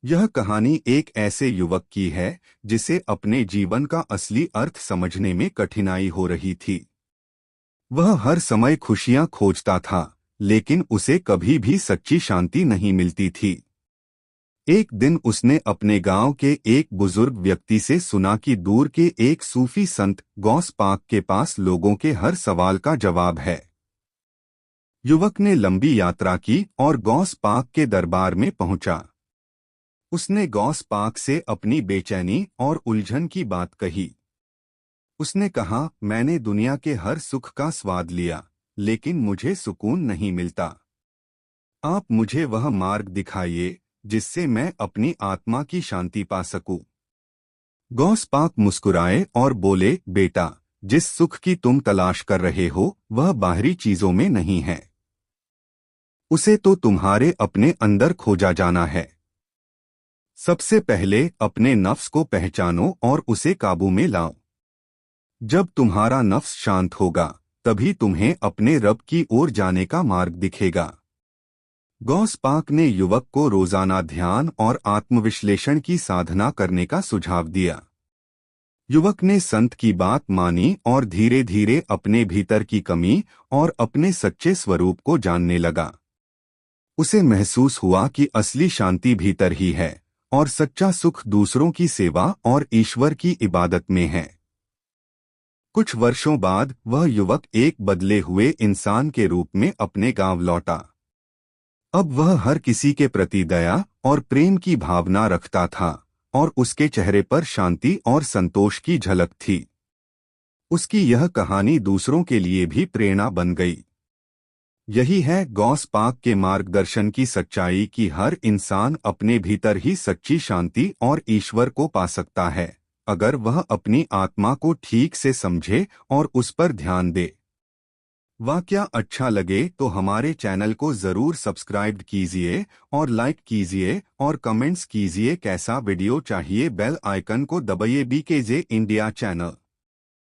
यह कहानी एक ऐसे युवक की है जिसे अपने जीवन का असली अर्थ समझने में कठिनाई हो रही थी। वह हर समय खुशियां खोजता था, लेकिन उसे कभी भी सच्ची शांति नहीं मिलती थी। एक दिन उसने अपने गांव के एक बुजुर्ग व्यक्ति से सुना कि दूर के एक सूफी संत गौस पाक के पास लोगों के हर सवाल का जवाब है। युवक ने लंबी यात्रा की और गौस पाक के दरबार में पहुंचा। उसने गौस पाक से अपनी बेचैनी और उलझन की बात कही। उसने कहा, मैंने दुनिया के हर सुख का स्वाद लिया, लेकिन मुझे सुकून नहीं मिलता। आप मुझे वह मार्ग दिखाइए जिससे मैं अपनी आत्मा की शांति पा सकूं। गौस पाक मुस्कुराए और बोले, बेटा, जिस सुख की तुम तलाश कर रहे हो वह बाहरी चीजों में नहीं है। उसे तो तुम्हारे अपने अंदर खोजा जाना है। सबसे पहले अपने नफ्स को पहचानो और उसे काबू में लाओ। जब तुम्हारा नफ्स शांत होगा, तभी तुम्हें अपने रब की ओर जाने का मार्ग दिखेगा। गौस पाक ने युवक को रोजाना ध्यान और आत्मविश्लेषण की साधना करने का सुझाव दिया। युवक ने संत की बात मानी और धीरे धीरे अपने भीतर की कमी और अपने सच्चे स्वरूप को जानने लगा। उसे महसूस हुआ कि असली शांति भीतर ही है और सच्चा सुख दूसरों की सेवा और ईश्वर की इबादत में है। कुछ वर्षों बाद वह युवक एक बदले हुए इंसान के रूप में अपने गांव लौटा। अब वह हर किसी के प्रति दया और प्रेम की भावना रखता था और उसके चेहरे पर शांति और संतोष की झलक थी। उसकी यह कहानी दूसरों के लिए भी प्रेरणा बन गई। यही है गौस पाक के मार्गदर्शन की सच्चाई कि हर इंसान अपने भीतर ही सच्ची शांति और ईश्वर को पा सकता है, अगर वह अपनी आत्मा को ठीक से समझे और उस पर ध्यान दे। वाकया अच्छा लगे तो हमारे चैनल को ज़रूर सब्सक्राइब कीजिए और लाइक कीजिए और कमेंट्स कीजिए कैसा वीडियो चाहिए। बेल आइकन को दबाइए। BKJ India channel.